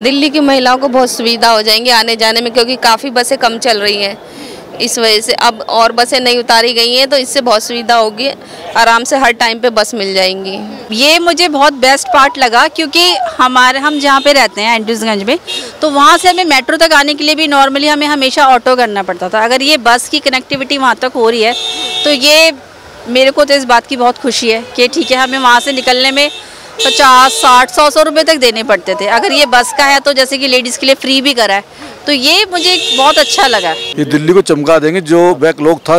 दिल्ली की महिलाओं को बहुत सुविधा हो जाएंगी आने जाने में, क्योंकि काफ़ी बसें कम चल रही हैं। इस वजह से अब और बसें नहीं उतारी गई हैं, तो इससे बहुत सुविधा होगी। आराम से हर टाइम पे बस मिल जाएंगी। ये मुझे बहुत बेस्ट पार्ट लगा, क्योंकि हम जहाँ पे रहते हैं एंड्रूजगंज में, तो वहाँ से हमें मेट्रो तक आने के लिए भी नॉर्मली हमें हमेशा ऑटो करना पड़ता था। अगर ये बस की कनेक्टिविटी वहाँ तक हो रही है, तो ये मेरे को तो इस बात की बहुत खुशी है कि ठीक है, हमें वहाँ से निकलने में 50, 60, 100 रुपये तक देने पड़ते थे। अगर ये बस का है तो जैसे कि लेडीज़ के लिए फ्री भी करा है, तो ये मुझे बहुत अच्छा लगा। ये दिल्ली को चमका देंगे। जो बैकलॉग था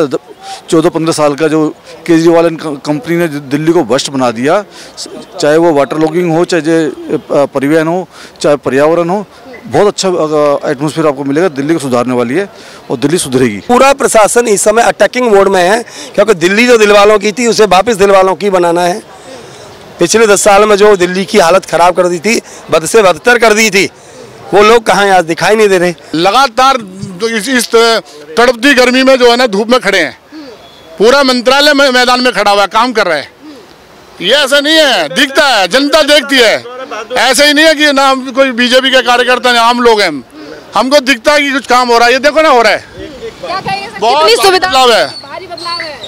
14-15 साल का, जो केजरीवाल कंपनी ने दिल्ली को भ्रष्ट बना दिया, चाहे वो वाटर लॉगिंग हो, चाहे परिवहन हो, चाहे पर्यावरण हो, बहुत अच्छा एटमॉस्फेयर आपको मिलेगा। दिल्ली को सुधारने वाली है और दिल्ली सुधरेगी। पूरा प्रशासन इस समय अटैकिंग मोड में है, क्योंकि दिल्ली जो दिल वालों की थी उसे वापस दिल वालों की बनाना है। पिछले 10 साल में जो दिल्ली की हालत खराब कर दी थी, बद से बदतर कर दी थी, वो लोग कहाँ आज दिखाई नहीं दे रहे। लगातार इस तड़पती गर्मी में जो है ना, धूप में खड़े हैं। पूरा मंत्रालय में मैदान में खड़ा हुआ है, काम कर रहा है। ये ऐसा नहीं है, दिखता है, जनता देखती है। ऐसा ही नहीं है कि ना कोई बीजेपी के कार्यकर्ता हैं, आम लोग हैं। हमको दिखता है कि कुछ काम हो रहा है। ये देखो ना, हो रहा है। बहुत बदलाव है।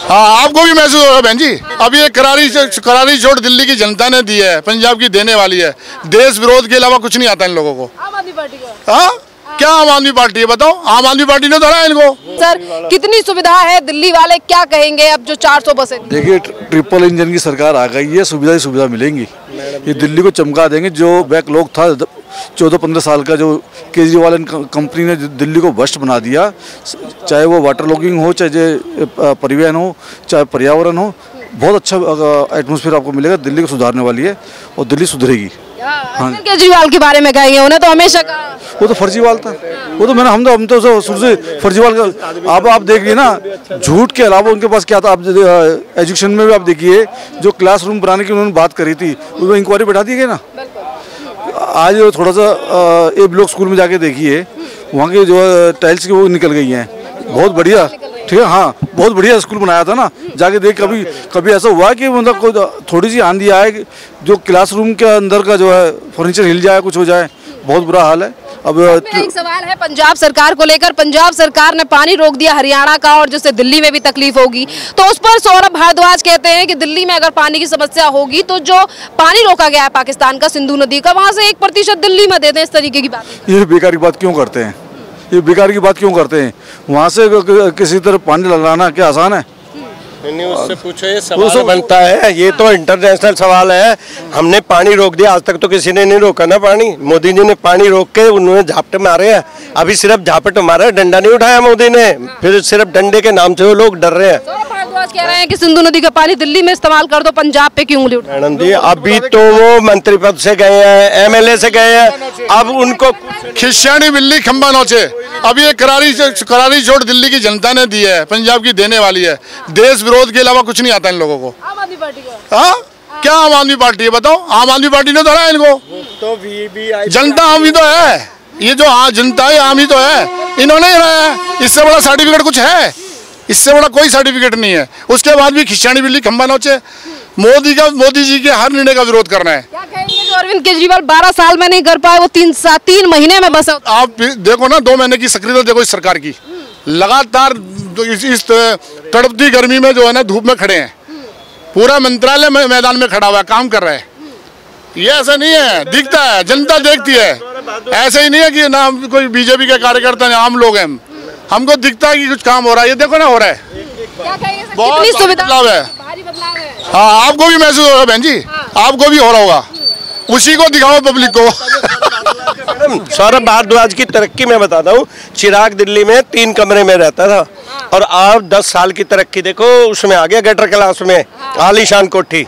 हाँ, आपको भी महसूस होगा बहन जी। अब ये करारी चोट दिल्ली की जनता ने दी है, पंजाब की देने वाली है। देश विरोध के अलावा कुछ नहीं आता इन लोगों को। आम आदमी पार्टी को क्या आम आदमी पार्टी है, बताओ? आम आदमी पार्टी ने धरा इनको। सर, कितनी सुविधा है, दिल्ली वाले क्या कहेंगे अब जो 400 बसें? देखिए, ट्रिपल इंजन की सरकार आ गई है, सुविधा ही सुविधा मिलेंगी। ये दिल्ली को चमका देंगे। जो बैकलॉग था 14-15 साल का, जो केजरीवाल कंपनी ने दिल्ली को भ्रष्ट बना दिया, चाहे वो वाटर लॉगिंग हो, चाहे परिवहन हो, चाहे पर्यावरण हो, बहुत अच्छा एटमॉस्फेयर आपको मिलेगा। दिल्ली को सुधारने वाली है और दिल्ली सुधरेगी। हाँ, केजरीवाल के बारे में कहेंगे, उन्हें तो हमेशा कहा वो तो फर्जीवाल था। वो तो हम तो शुरू से फर्जीवाल का। आप देखिए ना, झूठ के अलावा उनके पास क्या था। आप एजुकेशन में भी आप देखिए, जो क्लासरूम बनाने की उन्होंने बात करी थी, उसमें इंक्वायरी बैठा दी गई ना। आज थोड़ा सा ए ब्लॉक स्कूल में जाके देखिए, वहाँ की जो टाइल्स की वो निकल गई हैं। बहुत बढ़िया, ठीक है। हाँ, बहुत बढ़िया स्कूल बनाया था ना, जाके देख। कभी ऐसा हुआ कि मतलब कोई थोड़ी सी आंधी आए, जो क्लासरूम के अंदर का जो है फर्नीचर हिल जाए, कुछ हो जाए, बहुत बुरा हाल है। अब एक सवाल है पंजाब सरकार को लेकर। पंजाब सरकार ने पानी रोक दिया हरियाणा का, और जिससे दिल्ली में भी तकलीफ होगी, तो उस पर सौरभ भारद्वाज कहते हैं कि दिल्ली में अगर पानी की समस्या होगी तो जो पानी रोका गया है पाकिस्तान का, सिंधु नदी का, वहाँ से 1% दिल्ली में दे दें। इस तरीके की बात, ये बेकार की बात क्यों करते हैं? ये बेकार की बात क्यों करते हैं? वहाँ से किसी तरह पानी लाना क्या आसान है? नहीं, उससे पूछो। ये सवाल बनता है, ये तो इंटरनेशनल सवाल है। हमने पानी रोक दिया, आज तक तो किसी ने नहीं रोका ना पानी। मोदी जी ने पानी रोक के उन्होंने झापट मारे हैं। अभी सिर्फ झापट मारा है, डंडा नहीं उठाया मोदी ने। फिर सिर्फ डंडे के नाम से वो लोग डर रहे हैं। भारद्वाज कह रहे हैं कि सिंधु नदी का पानी दिल्ली में इस्तेमाल कर दो, पंजाब पे क्यों उठा? मैडम जी, अभी तो वो मंत्री पद से गए हैं, MLA से गए हैं, अब उनको खिस्यानी बिल्ली खंबा नोचे। अब ये करारी चोट दिल्ली की जनता ने दी है, पंजाब की देने वाली है। देश विरोध के अलावा कुछ नहीं आता इन लोगों को। आम आदमी पार्टी को क्या आम आदमी पार्टी है, बताओ? आम आदमी पार्टी ने धरा इनको। तो जनता आम ही तो है। ये जो जनता है, आम ही तो है। इन्होंने ही रहा है। इससे बड़ा सर्टिफिकेट कुछ है? इससे बड़ा कोई सर्टिफिकेट नहीं है। उसके बाद भी खिस्यानी बिल्ली खंबा नोचे। मोदी जी के हर निर्णय का विरोध करना है। क्या कहेंगे जो अरविंद केजरीवाल 12 साल में नहीं कर पाए, वो 3 महीने में बस? आप देखो ना, 2 महीने की सक्रियता देखो इस सरकार की। लगातार इस तड़पती गर्मी में जो है ना, धूप में खड़े हैं। पूरा मंत्रालय में मैदान में खड़ा हुआ है, काम कर रहा है। ये ऐसा नहीं है, दिखता है, जनता देखती है। ऐसा ही नहीं है कि ना कोई बीजेपी के कार्यकर्ता हैं, आम लोग हैं। हमको दिखता है कि कुछ काम हो रहा है। ये देखो ना, हो रहा है। क्या कहेंगे सर, बहुत बदलाव है। भारी बदलाव है। हाँ, आपको भी महसूस होगा बहन जी। आपको भी हो रहा होगा। उसी को दिखाओ पब्लिक को। सौरभ भारद्वाज की तरक्की मैं बताता हूँ। चिराग दिल्ली में 3 कमरे में रहता था, और आप 10 साल की तरक्की देखो, उसमें आ गया गटर क्लास में, आलीशान कोठी।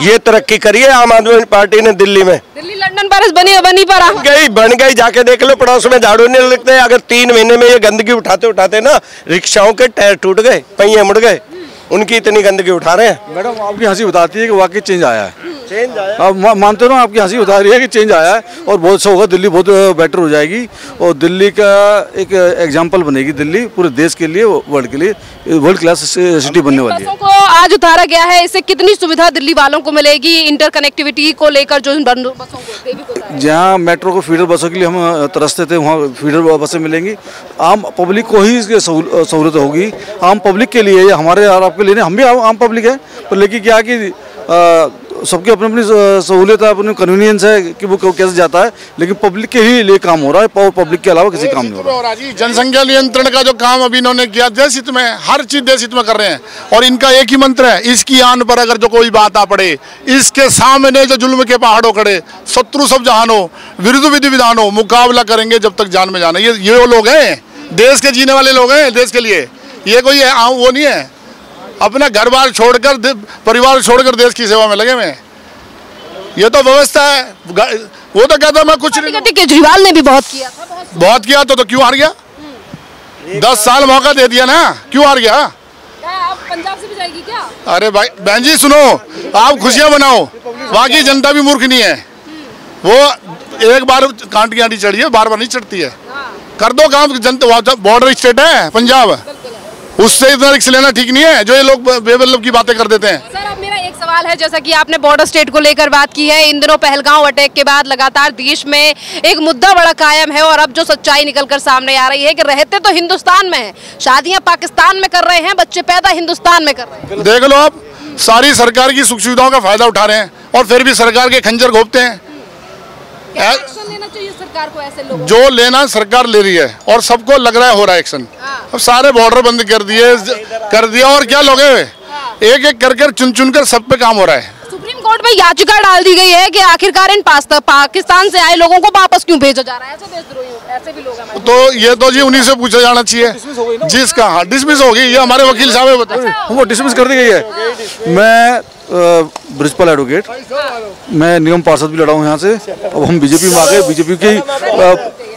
ये तरक्की करी है आम आदमी पार्टी ने दिल्ली में। दिल्ली लंदन पेरिस बन गई। जाके देख लो, पड़ोस में झाड़ू नहीं लगते। अगर 3 महीने में ये गंदगी उठाते ना, रिक्शाओं के टायर टूट गए, पहिए मुड़ गए। उनकी इतनी गंदगी उठा रहे हैं। मैडम आपकी हंसी बताती है कि वाकई चेंज आया है। चेंज आया, आप मानते हो ना, आपकी हंसी बता रही है कि चेंज आया है और बहुत अच्छा होगा, दिल्ली बहुत बेटर हो जाएगी और दिल्ली का एक एग्जाम्पल बनेगी दिल्ली पूरे देश के लिए, वर्ल्ड के लिए वर्ल्ड क्लास सिटी बनने वाली है। बसों को आज उतारा गया है, इससे कितनी सुविधा दिल्ली वालों को मिलेगी इंटरकनेक्टिविटी को लेकर? जो बसों को जहाँ मेट्रो को फीडर बसों के लिए हम तरसते थे वहाँ फीडर बसें मिलेंगी, आम पब्लिक को ही इसकी सहूलत होगी, आम पब्लिक के लिए, हमारे और आपके लिए नहीं, हम भी आम पब्लिक है, पर लेकिन क्या कि सबकी अपनी अपनी सहूलियत है, अपनी कन्वीनियंस है कि वो कैसे जाता है, लेकिन पब्लिक के ही लिए काम हो रहा है, पब्लिक के अलावा किसी काम नहीं हो रहा है। जनसंख्या नियंत्रण का जो काम अभी इन्होंने किया, देश हित में, हर चीज देश हित में कर रहे हैं और इनका एक ही मंत्र है, इसकी आन पर अगर जो कोई बात आ पड़े, इसके सामने जो जुल्म के पहाड़ों खड़े, शत्रु सब जहान हो, विरुद्ध विधि विधान हो, मुकाबला करेंगे जब तक जान में जाना। ये वो लोग हैं, देश के जीने वाले लोग हैं, देश के लिए। ये कोई वो नहीं है अपना घर बार छोड़कर, परिवार छोड़कर देश की सेवा में लगे हुए। ये तो व्यवस्था है। वो तो कहता मैं कुछ नहीं। केजरीवाल ने भी बहुत किया था, बहुत किया तो क्यों हार गया? 10 साल मौका दे दिया ना, क्यों हार गया? आप पंजाब से भी जाएगी क्या? अरे भाई बहन जी सुनो, आप खुशियां मनाओ, वहाँ की जनता भी मूर्ख नहीं है। वो एक बार कांट की आंटी चढ़ी है, बार बार नहीं चढ़ती है। कर दो काम, जनता बॉर्डर स्टेट है पंजाब, उससे इतना रिस्क लेना ठीक नहीं है जो ये लोग बेवजह की बातें कर देते हैं। सर अब मेरा एक सवाल है, जैसा कि आपने बॉर्डर स्टेट को लेकर बात की है, इन दिनों पहलगांव अटैक के बाद लगातार देश में एक मुद्दा बड़ा कायम है और अब जो सच्चाई निकलकर सामने आ रही है कि रहते तो हिंदुस्तान में हैं, शादियां पाकिस्तान में कर रहे हैं, बच्चे पैदा हिंदुस्तान में कर रहे हैं। देख लो आप, सारी सरकार की सुख सुविधाओं का फायदा उठा रहे हैं और फिर भी सरकार के खंजर घोंपते हैं। एक्शन लेना चाहिए सरकार को ऐसे लोगों, जो लेना सरकार ले रही है और सबको लग रहा है हो रहा है एक्शन। अब सारे बॉर्डर बंद कर दिया और क्या लोग एक एक कर चुन चुन कर सब पे काम हो रहा है। सुप्रीम कोर्ट में याचिका डाल दी गई है कि आखिरकार इन पाकिस्तान से आए लोगों को वापस क्यों भेजा जा रहा है? ऐसे भी लोग हैं। तो ये तो जी उन्हीं से पूछा जाना चाहिए जिसका। हाँ डिसमिस हो गई, ये हमारे वकील साहब बताए, वो डिसमिस कर दी गई है। मैं ब्रिजपाल एडवोकेट, मैं निगम पार्षद भी लड़ा हूँ यहाँ से। अब हम बीजेपी में आ गए, बीजेपी की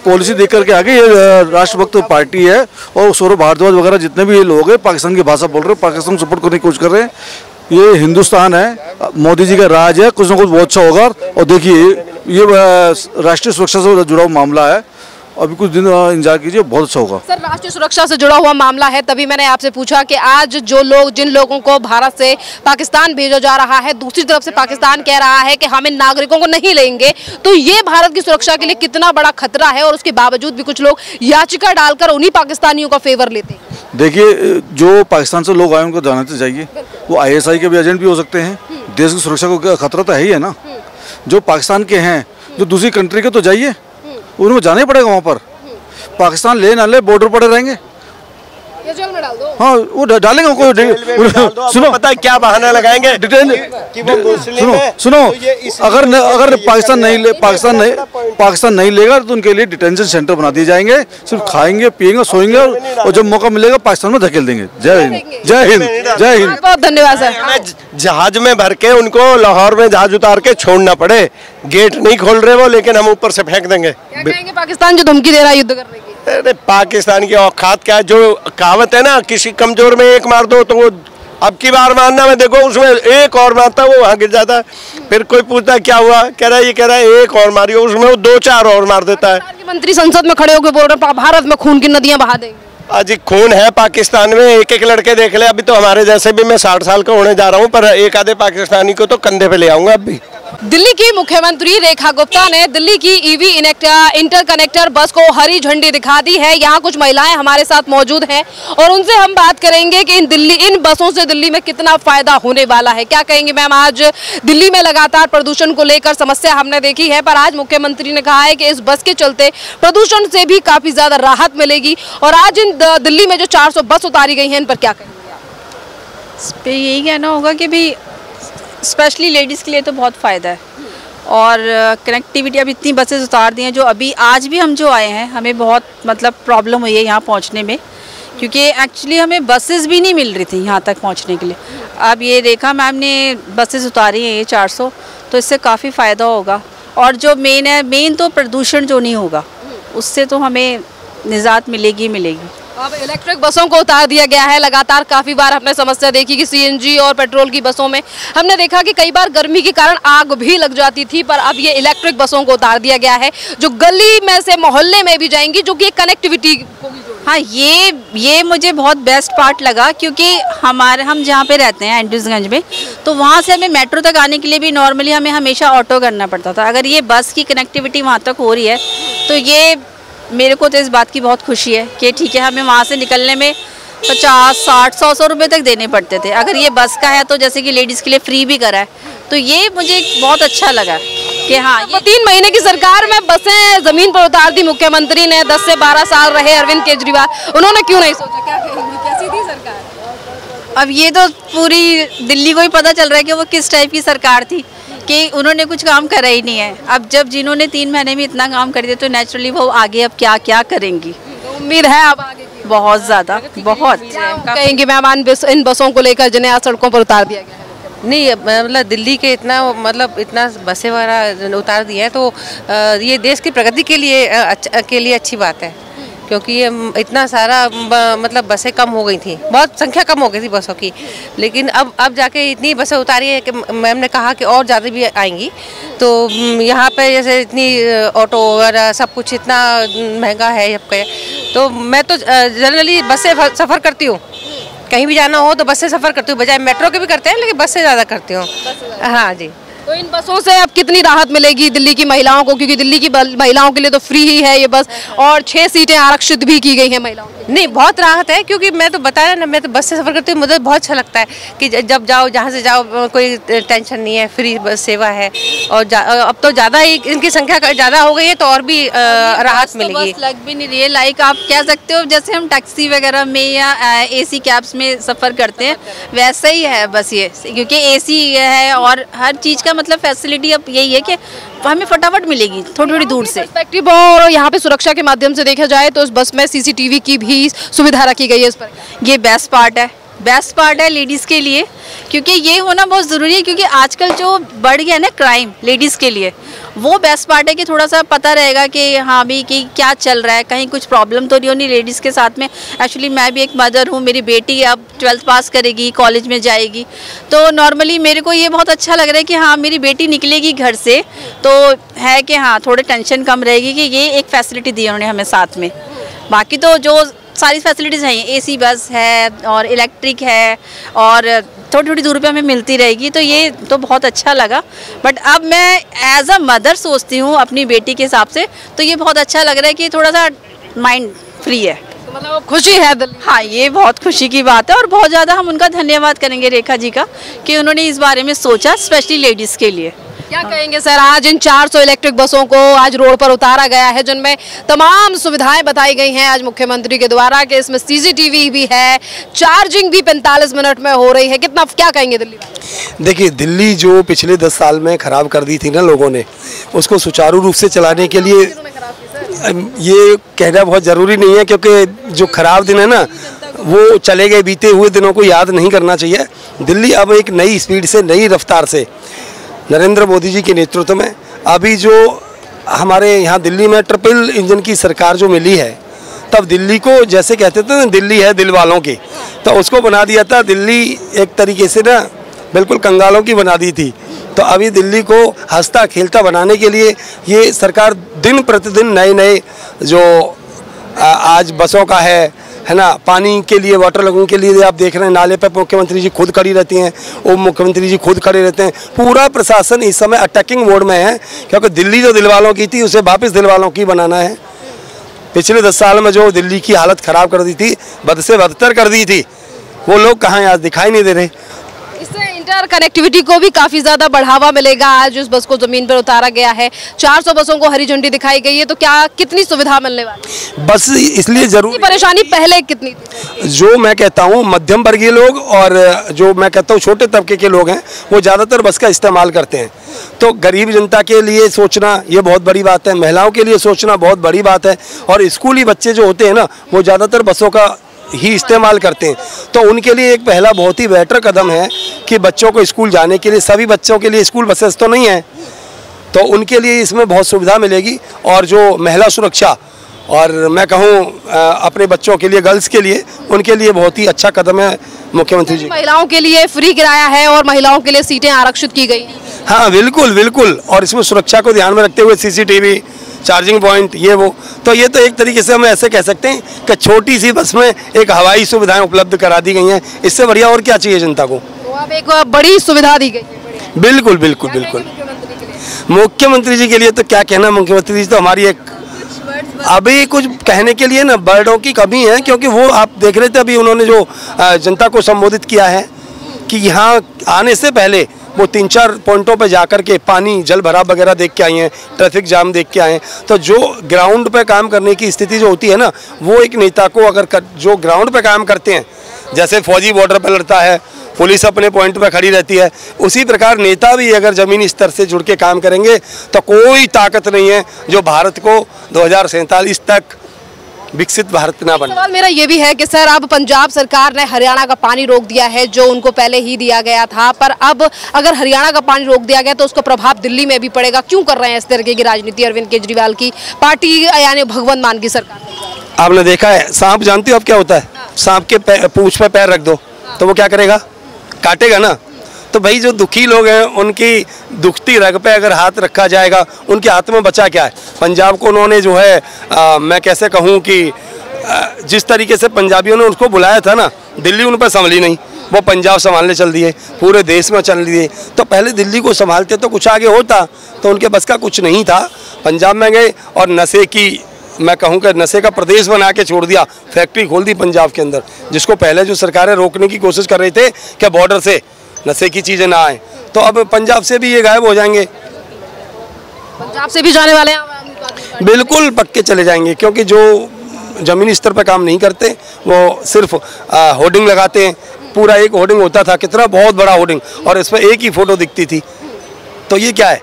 पॉलिसी देख करके आगे, ये राष्ट्रभक्त पार्टी है और सौरभ भारद्वाज वगैरह जितने भी लोग हैं पाकिस्तान की भाषा बोल रहे हैं, पाकिस्तान सपोर्ट करने की कोशिश कर रहे हैं। ये हिंदुस्तान है, मोदी जी का राज है, कुछ ना कुछ बहुत अच्छा होगा। और देखिए ये राष्ट्रीय सुरक्षा से जुड़ा हुआ मामला है, अभी कुछ दिन इंतजार कीजिए, बहुत अच्छा होगा। सर राष्ट्रीय सुरक्षा से जुड़ा हुआ मामला है, तभी मैंने आपसे पूछा कि आज जो लोग, जिन लोगों को भारत से पाकिस्तान भेजा जा रहा है, दूसरी तरफ से पाकिस्तान कह रहा है कि हम इन नागरिकों को नहीं लेंगे, तो ये भारत की सुरक्षा के लिए कितना बड़ा खतरा है और उसके बावजूद भी कुछ लोग याचिका डालकर उन्हीं पाकिस्तानियों का फेवर लेते हैं। देखिए जो पाकिस्तान से लोग आए उनको जाना तो चाहिए, वो ISI के भी एजेंट भी हो सकते हैं, देश की सुरक्षा को खतरा तो है ही है ना। जो पाकिस्तान के हैं, जो दूसरी कंट्री के, तो जाइए, उनको जाना ही पड़ेगा वहाँ पर। पाकिस्तान ले ना ले, बॉर्डर पड़े रहेंगे, जेल में डाल दो। हाँ वो डालेंगे उनको। सुनो पता है क्या बहाना लगाएंगे? सुनो अगर पाकिस्तान नहीं लेगा तो उनके लिए डिटेंशन सेंटर बना दिए जाएंगे, सिर्फ खाएंगे पिएंगे सोएंगे और जब मौका मिलेगा पाकिस्तान में धकेल देंगे। जय हिंद, जय हिंद, जय हिंद। बहुत धन्यवाद सर। जहाज में भर के उनको लाहौर में जहाज उतार के छोड़ना पड़े, गेट नहीं खोल रहे वो, लेकिन हम ऊपर से फेंक देंगे। क्या कहेंगे पाकिस्तान जो धमकी दे रहा है युद्ध करने की? अरे पाकिस्तान की औकात क्या है? जो कहावत है ना, किसी कमजोर में एक मार दो तो वो अब की बार मारना में देखो उसमें एक और मारता वो वहाँ गिर जाता है। फिर कोई पूछता क्या हुआ, कह रहा है एक और मारी, उसमें वो 2-4 और मार देता है। मंत्री संसद में खड़े होकर बोल रहे हैं भारत में खून की नदियां बहा देंगे। अजी खून है पाकिस्तान में, एक एक लड़के देख ले। अभी तो हमारे जैसे भी, मैं 60 साल का होने जा रहा हूँ, पर एक आधे पाकिस्तानी को तो कंधे पे ले आऊंगा अब भी। दिल्ली की मुख्यमंत्री रेखा गुप्ता ने दिल्ली की EV इंटरकनेक्टर बस को हरी झंडी दिखा दी है। यहाँ कुछ महिलाएं हमारे साथ मौजूद हैं और उनसे हम बात करेंगे कि इन बसों से दिल्ली में कितना फायदा होने वाला है। क्या कहेंगे मैम? आज दिल्ली में लगातार प्रदूषण को लेकर समस्या हमने देखी है, पर आज मुख्यमंत्री ने कहा है कि इस बस के चलते प्रदूषण से भी काफी ज्यादा राहत मिलेगी। और आज इन दिल्ली में जो 400 बस उतारी गई है, इन पर क्या कहेंगे आप? इस पर यही कहना होगा कि भी स्पेशली लेडीज़ के लिए तो बहुत फ़ायदा है और कनेक्टिविटी। अब इतनी बसेस उतार दी हैं, जो अभी आज भी हम जो आए हैं हमें बहुत मतलब प्रॉब्लम हुई है यहाँ पहुँचने में, क्योंकि एक्चुअली हमें बसेस भी नहीं मिल रही थी यहाँ तक पहुँचने के लिए। अब ये रेखा मैम ने बसेस उतारी हैं ये 400, तो इससे काफ़ी फ़ायदा होगा। और जो मेन तो प्रदूषण जो नहीं होगा उससे तो हमें निजात मिलेगी। अब इलेक्ट्रिक बसों को उतार दिया गया है। लगातार काफ़ी बार हमने समस्या देखी कि सीएनजी और पेट्रोल की बसों में हमने देखा कि कई बार गर्मी के कारण आग भी लग जाती थी, पर अब ये इलेक्ट्रिक बसों को उतार दिया गया है जो गली में से मोहल्ले में भी जाएंगी, जो कि कनेक्टिविटी को भी। हाँ, ये मुझे बहुत बेस्ट पार्ट लगा, क्योंकि हम जहाँ पे रहते हैं एंड्रूजगंज में, तो वहाँ से हमें मेट्रो तक आने के लिए भी नॉर्मली हमें हमेशा ऑटो करना पड़ता था। अगर ये बस की कनेक्टिविटी वहाँ तक हो रही है तो ये मेरे को तो इस बात की बहुत खुशी है कि ठीक है, हमें वहाँ से निकलने में 50, 60, 100 रुपये तक देने पड़ते थे। अगर ये बस का है तो जैसे कि लेडीज़ के लिए फ्री भी करा है, तो ये मुझे बहुत अच्छा लगा कि हाँ, ये 3 महीने की सरकार में बसें जमीन पर उतार दी मुख्यमंत्री ने। 10 से 12 साल रहे अरविंद केजरीवाल, उन्होंने क्यों नहीं सोचा? क्या कहेंगे, कैसी थी सरकार? अब ये तो पूरी दिल्ली को ही पता चल रहा है कि वो किस टाइप की सरकार थी, कि उन्होंने कुछ काम करा ही नहीं है। अब जब जिन्होंने 3 महीने में इतना काम कर दिया तो नेचुरली वो आगे अब क्या क्या करेंगी। तो उम्मीद है अब आगे की बहुत ज़्यादा, बहुत कहेंगे मेहमान इन बसों को लेकर जिन्हें आज सड़कों पर उतार दिया गया है। नहीं, मतलब दिल्ली के इतना बसें वगैरह उतार दिए हैं तो ये देश की प्रगति के लिए अच्छी बात है, क्योंकि ये इतना सारा मतलब बसें कम हो गई थी, बहुत संख्या कम हो गई थी बसों की, लेकिन अब जाके इतनी बसें उतारी है कि मैम ने कहा कि और ज़्यादा भी आएंगी। तो यहाँ पे जैसे इतनी ऑटो वगैरह सब कुछ इतना महंगा है यहाँ पे, तो मैं तो जनरली बस से सफ़र करती हूँ, कहीं भी जाना हो तो बस से सफ़र करती हूँ, बजाय मेट्रो के भी करते हैं लेकिन बस से ज़्यादा करती हूँ। हाँ जी। तो इन बसों से अब कितनी राहत मिलेगी दिल्ली की महिलाओं को, क्योंकि दिल्ली की महिलाओं के लिए तो फ्री ही है ये बस, और 6 सीटें आरक्षित भी की गई हैं महिलाओं की। नहीं, बहुत राहत है, क्योंकि मैं तो बताया ना, मैं तो बस से सफ़र करती हूँ, मुझे बहुत अच्छा लगता है कि जब जाओ जहाँ से जाओ कोई टेंशन नहीं है, फ्री बस सेवा है। और अब तो ज़्यादा ही इनकी संख्या ज़्यादा हो गई है तो और भी राहत मिलेगी। बस लग भी नहीं रही है, लाइक आप कह सकते हो जैसे हम टैक्सी वगैरह में या AC कैब्स में सफ़र करते हैं वैसा ही है बस ये, क्योंकि AC है और हर चीज़ का मतलब फैसिलिटी अब यही है कि हमें फटाफट मिलेगी थोड़ी थोड़ी दूर से। पर्सपेक्टिव और यहाँ पे सुरक्षा के माध्यम से देखा जाए तो इस बस में CCTV की भी सुविधा रखी गई है इस पर। ये बेस्ट पार्ट है लेडीज़ के लिए, क्योंकि ये होना बहुत ज़रूरी है, क्योंकि आजकल जो बढ़ गया ना क्राइम लेडीज़ के लिए, वो बेस्ट पार्ट है कि थोड़ा सा पता रहेगा कि हाँ भी कि क्या चल रहा है, कहीं कुछ प्रॉब्लम तो नहीं होनी लेडीज़ के साथ में। एक्चुअली मैं भी एक मदर हूँ, मेरी बेटी अब 12th पास करेगी, कॉलेज में जाएगी, तो नॉर्मली मेरे को ये बहुत अच्छा लग रहा है कि हाँ मेरी बेटी निकलेगी घर से तो है कि हाँ थोड़े टेंशन कम रहेगी, कि ये एक फैसिलिटी दी उन्होंने हमें साथ में। बाकी तो जो सारी फैसिलिटीज़ हैं, AC बस है और इलेक्ट्रिक है और थोड़ी थोड़ी दूर पे हमें मिलती रहेगी, तो ये तो बहुत अच्छा लगा। बट अब मैं एज अ मदर सोचती हूँ अपनी बेटी के हिसाब से, तो ये बहुत अच्छा लग रहा है कि थोड़ा सा माइंड फ्री है, तो मतलब खुशी है दिल्ली। हाँ, ये बहुत खुशी की बात है और बहुत ज़्यादा हम उनका धन्यवाद करेंगे रेखा जी का कि उन्होंने इस बारे में सोचा, स्पेशली लेडीज़ के लिए। क्या कहेंगे सर, आज इन 400 इलेक्ट्रिक बसों को आज रोड पर उतारा गया है, जिनमें तमाम सुविधाएं बताई गई हैं आज मुख्यमंत्री के द्वारा कि इसमें CCTV भी है, चार्जिंग भी 45 मिनट में हो रही है, कितना क्या कहेंगे दिल्ली? देखिए, दिल्ली जो पिछले 10 साल में ख़राब कर दी थी ना लोगों ने, उसको सुचारू रूप से चलाने के लिए ये कहना बहुत ज़रूरी नहीं है, क्योंकि जो ख़राब दिन है ना वो चले गए, बीते हुए दिनों को याद नहीं करना चाहिए। दिल्ली अब एक नई स्पीड से, नई रफ्तार से नरेंद्र मोदी जी के नेतृत्व में अभी जो हमारे यहाँ दिल्ली में ट्रिपल इंजन की सरकार जो मिली है, तब दिल्ली को जैसे कहते थे ना दिल्ली है दिल वालों की, तो उसको बना दिया था दिल्ली एक तरीके से ना बिल्कुल कंगालों की बना दी थी। तो अभी दिल्ली को हंसता खेलता बनाने के लिए ये सरकार दिन प्रतिदिन नए जो आज बसों का है ना, पानी के लिए, वाटर लगने के लिए आप देख रहे हैं नाले पर मुख्यमंत्री जी खुद खड़ी रहती हैं, उप मुख्यमंत्री जी खुद खड़े रहते हैं। पूरा प्रशासन इस समय अटैकिंग मोड में है, क्योंकि दिल्ली जो दिल वालों की थी उसे वापस दिल वालों की बनाना है। पिछले 10 साल में जो दिल्ली की हालत ख़राब कर दी थी, बद से बदतर कर दी थी, वो लोग कहाँ हैं आज, दिखाई नहीं दे रहे। इससे इंटर कनेक्टिविटी को भी काफ़ी ज़्यादा बढ़ावा मिलेगा। आज उस बस को ज़मीन पर उतारा गया है, 400 बसों को हरी झंडी दिखाई गई है, तो क्या कितनी सुविधा मिलने वाली? बस इसलिए जरूर परेशानी पहले कितनी थी? जो मैं कहता हूँ मध्यम वर्गीय लोग और जो मैं कहता हूँ छोटे तबके के लोग हैं, वो ज़्यादातर बस का इस्तेमाल करते हैं। तो गरीब जनता के लिए सोचना ये बहुत बड़ी बात है, महिलाओं के लिए सोचना बहुत बड़ी बात है, और स्कूली बच्चे जो होते हैं ना वो ज़्यादातर बसों का ही इस्तेमाल करते हैं। तो उनके लिए एक पहला बहुत ही बेहतर कदम है कि बच्चों को स्कूल जाने के लिए, सभी बच्चों के लिए स्कूल बसेस तो नहीं है, तो उनके लिए इसमें बहुत सुविधा मिलेगी। और जो महिला सुरक्षा और मैं कहूँ अपने बच्चों के लिए, गर्ल्स के लिए, उनके लिए बहुत ही अच्छा कदम है मुख्यमंत्री जी। महिलाओं के लिए फ्री किराया है और महिलाओं के लिए सीटें आरक्षित की गई। हाँ बिल्कुल बिल्कुल, और इसमें सुरक्षा को ध्यान में रखते हुए CCTV, चार्जिंग पॉइंट, ये वो, तो ये तो एक तरीके से हम ऐसे कह सकते हैं कि छोटी सी बस में एक हवाई सुविधाएं उपलब्ध करा दी गई हैं। इससे बढ़िया और क्या चाहिए जनता को? तो अब एक बड़ी सुविधा दी गई। बिल्कुल बिल्कुल बिल्कुल। मुख्यमंत्री जी के लिए तो क्या कहना, मुख्यमंत्री जी तो हमारी एक, अभी कुछ कहने के लिए ना वर्डों की कमी है, क्योंकि वो आप देख रहे थे अभी उन्होंने जो जनता को संबोधित किया है कि यहाँ आने से पहले वो 3-4 पॉइंटों पे जाकर के पानी, जल भराव वगैरह देख के आई हैं, ट्रैफिक जाम देख के आए हैं। तो जो ग्राउंड पे काम करने की स्थिति जो होती है ना, वो एक नेता को अगर जो ग्राउंड पे काम करते हैं, जैसे फौजी बॉर्डर पर लड़ता है, पुलिस अपने पॉइंट पर खड़ी रहती है, उसी प्रकार नेता भी अगर ज़मीनी स्तर से जुड़ के काम करेंगे तो कोई ताकत नहीं है जो भारत को 2047 तक विकसित भारत ना बने। सवाल मेरा ये भी है कि सर अब पंजाब सरकार ने हरियाणा का पानी रोक दिया है, जो उनको पहले ही दिया गया था, पर अब अगर हरियाणा का पानी रोक दिया गया तो उसका प्रभाव दिल्ली में भी पड़ेगा। क्यों कर रहे हैं इस तरीके की राजनीति अरविंद केजरीवाल की पार्टी, यानी भगवंत मान की सरकार? आपने देखा है सांप, जानते हो अब क्या होता है? सांप के पूंछ पे पैर रख दो तो वो क्या करेगा? काटेगा ना। तो भाई जो दुखी लोग हैं उनकी दुखती रग पे अगर हाथ रखा जाएगा, उनके हाथ में बचा क्या है? पंजाब को उन्होंने जो है मैं कैसे कहूँ कि जिस तरीके से पंजाबियों ने उसको बुलाया था ना, दिल्ली उन पर संभली नहीं, वो पंजाब संभालने चल दिए, पूरे देश में चल दिए। तो पहले दिल्ली को संभालते तो कुछ आगे होता, तो उनके बस का कुछ नहीं था। पंजाब में गए और नशे की, मैं कहूँ कि नशे का प्रदेश बना के छोड़ दिया, फैक्ट्री खोल दी पंजाब के अंदर, जिसको पहले जो सरकारें रोकने की कोशिश कर रही थे कि बॉर्डर से नशे की चीज़ें ना आए, तो अब पंजाब से भी ये गायब हो जाएंगे। पंजाब से भी जाने वाले हैं? बिल्कुल पक्के चले जाएंगे, क्योंकि जो ज़मीनी स्तर पर काम नहीं करते वो सिर्फ होर्डिंग लगाते हैं। पूरा एक होर्डिंग होता था, कितना बहुत बड़ा होर्डिंग, और इस पर एक ही फ़ोटो दिखती थी, तो ये क्या है?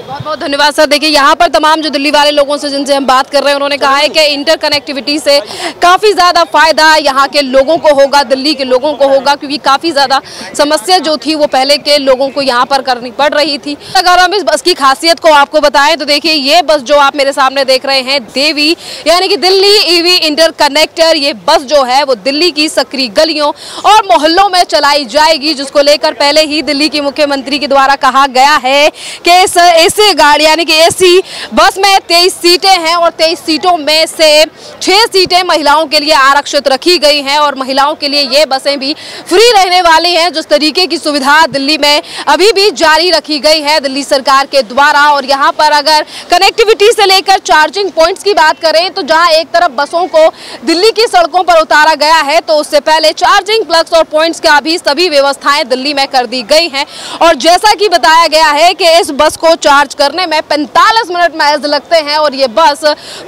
बहुत बहुत धन्यवाद सर। देखिए यहाँ पर तमाम जो दिल्ली वाले लोगों से जिनसे हम बात कर रहे हैं, उन्होंने कहा है कि इंटरकनेक्टिविटी से काफ़ी ज़्यादा फायदा यहाँ के लोगों को होगा, दिल्ली के लोगों को होगा, क्योंकि काफ़ी ज़्यादा समस्या जो थी वो पहले के लोगों को यहाँ पर करनी पड़ रही थी। अगर हम इस बस की खासियत को आपको बताएं तो देखिए ये बस जो आप मेरे सामने देख रहे हैं, देवी यानी कि दिल्ली EV इंटरकनेक्टर, ये बस जो है वो दिल्ली की सक्रिय गलियों और मोहल्लों में चलाई जाएगी, जिसको लेकर पहले ही दिल्ली के मुख्यमंत्री के द्वारा कहा गया है कि ऐसे गाड़ी यानी कि AC बस में 23 सीटें हैं और 23 सीटों में से 6 सीटें महिलाओं के लिए आरक्षित रखी गई हैं और महिलाओं के लिए ये बसें भी फ्री रहने वाली हैं। जिस तरीके की सुविधा दिल्ली में अभी भी जारी रखी गई है दिल्ली सरकार के द्वारा, और यहाँ पर अगर कनेक्टिविटी से लेकर चार्जिंग पॉइंट्स की बात करें तो जहाँ एक तरफ बसों को दिल्ली की सड़कों पर उतारा गया है, तो उससे पहले चार्जिंग प्लग्स और पॉइंट्स का भी सभी व्यवस्थाएं दिल्ली में कर दी गई हैं। और जैसा कि बताया गया है कि इस बस को चार्ज करने में 45 मिनट महज लगते हैं और ये बस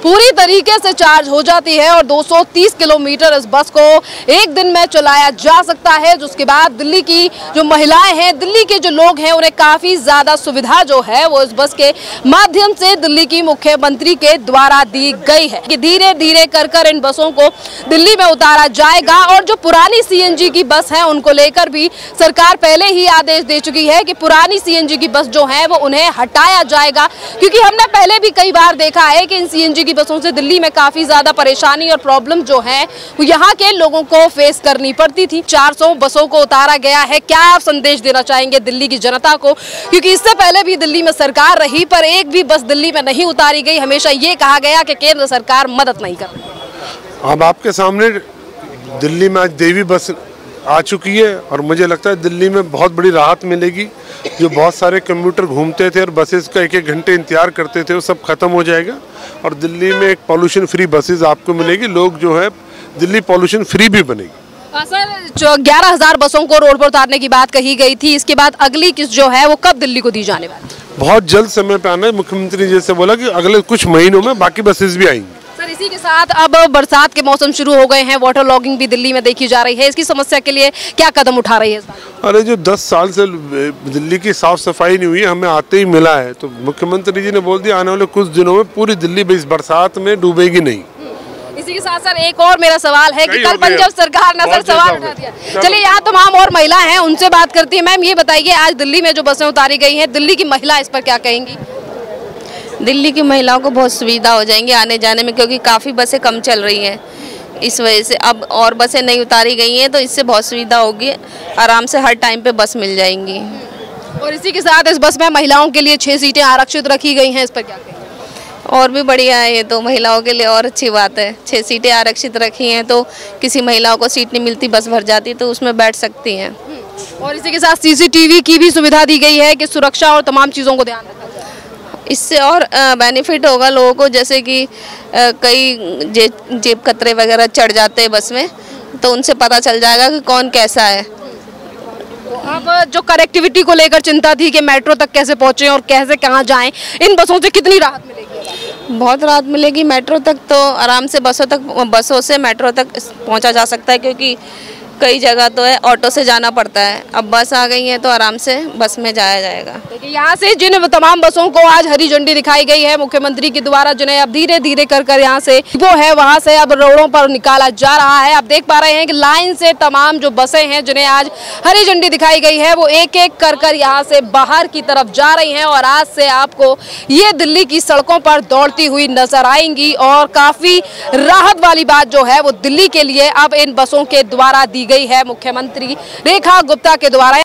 पूरी तरीके से चार्ज हो जाती है और 230 किलोमीटर इस बस को एक दिन में चलाया जा सकता है। जिसके बाद दिल्ली की जो महिलाएं हैं, दिल्ली के जो लोग हैं, उन्हें काफ़ी ज़्यादा सुविधा जो है वो इस बस के माध्यम से दिल्ली की मुख्यमंत्री के द्वारा दी गई है कि धीरे धीरे कर इन बसों को दिल्ली में उतारा जाएगा। और जो पुरानी CNG की बस है उनको लेकर भी सरकार पहले ही आदेश दे चुकी है कि पुरानी CNG की बस जो है वो उन्हें हटाया जाएगा, क्योंकि हमने पहले भी कई बार देखा है कि इन CNG की बसों से दिल्ली में काफ़ी ज़्यादा परेशानी और प्रॉब्लम जो है वो यहाँ के लोगों को फेस करनी पड़ती थी। 400 बसों को उतारा गया है। क्या आप संदेश देना चाहेंगे दिल्ली की जनता को, क्योंकि इससे पहले भी दिल्ली में सरकार रही पर एक भी बस दिल्ली में नहीं उतारी गई, हमेशा ये कहा गया कि केंद्र सरकार मदद नहीं कर रही। अब आपके सामने दिल्ली में आज देवी बस आ चुकी है और मुझे लगता है दिल्ली में बहुत बड़ी राहत मिलेगी। जो बहुत सारे कम्यूटर घूमते थे और बसेस का 1-1 घंटे इंतजार करते थे, वो सब खत्म हो जाएगा और दिल्ली में एक पॉल्यूशन फ्री बसेस आपको मिलेगी। लोग जो है दिल्ली पॉल्यूशन फ्री भी बनेगी। सर, जो 11,000 बसों को रोड पर उतारने की बात कही गई थी, इसके बाद अगली किस्त जो है वो कब दिल्ली को दी जाने वाली है? बहुत जल्द समय पे आना है। मुख्यमंत्री जैसे बोला कि अगले कुछ महीनों में बाकी बसेस भी आएंगी। सर, इसी के साथ अब बरसात के मौसम शुरू हो गए हैं, वाटर लॉगिंग भी दिल्ली में देखी जा रही है, इसकी समस्या के लिए क्या कदम उठा रही है इस बार? अरे जो 10 साल से दिल्ली की साफ सफाई नहीं हुई है, हमें आते ही मिला है, तो मुख्यमंत्री जी ने बोल दिया आने वाले कुछ दिनों में पूरी दिल्ली इस बरसात में डूबेगी नहीं। इसी के साथ सर एक और मेरा सवाल है कि कल पंजाब सरकार ने सर सवाल उठा दिया। चलिए यहाँ तमाम और महिला हैं, उनसे बात करती है। मैम ये बताइए, आज दिल्ली में जो बसें उतारी गई हैं, दिल्ली की महिला इस पर क्या कहेंगी? दिल्ली की महिलाओं को बहुत सुविधा हो जाएंगी आने जाने में, क्योंकि काफ़ी बसें कम चल रही हैं। इस वजह से अब और बसें नहीं उतारी गई हैं, तो इससे बहुत सुविधा होगी, आराम से हर टाइम पे बस मिल जाएंगी। और इसी के साथ इस बस में महिलाओं के लिए 6 सीटें आरक्षित रखी गई हैं, इस पर क्या कहेंगे? और भी बढ़िया है ये तो, महिलाओं के लिए और अच्छी बात है। 6 सीटें आरक्षित रखी हैं, तो किसी महिलाओं को सीट नहीं मिलती, बस भर जाती, तो उसमें बैठ सकती हैं। और इसी के साथ CCTV की भी सुविधा दी गई है कि सुरक्षा और तमाम चीज़ों को ध्यान रखा जाए। इससे और बेनिफिट होगा लोगों को, जैसे कि कई जेब कतरे वगैरह चढ़ जाते हैं बस में, तो उनसे पता चल जाएगा कि कौन कैसा है। तो अब जो कनेक्टिविटी को लेकर चिंता थी कि मेट्रो तक कैसे पहुँचें और कैसे कहाँ जाएं, इन बसों से कितनी राहत मिलेगी? बहुत राहत मिलेगी। मेट्रो तक तो आराम से बसों से मेट्रो तक पहुंचा जा सकता है, क्योंकि कई जगह तो है ऑटो से जाना पड़ता है। अब बस आ गई है तो आराम से बस में जाया जाएगा। देखिए यहाँ से जिन तमाम बसों को आज हरी झंडी दिखाई गई है मुख्यमंत्री के द्वारा, जिन्हें अब धीरे धीरे कर यहाँ से वो है वहाँ से अब रोडों पर निकाला जा रहा है। आप देख पा रहे हैं कि लाइन से तमाम जो बसें हैं जिन्हें आज हरी झंडी दिखाई गई है, वो एक एक कर यहाँ से बाहर की तरफ जा रही हैं। और आज से आपको ये दिल्ली की सड़कों पर दौड़ती हुई नजर आएंगी। और काफी राहत वाली बात जो है वो दिल्ली के लिए अब इन बसों के द्वारा दी गई है मुख्यमंत्री रेखा गुप्ता के द्वारा।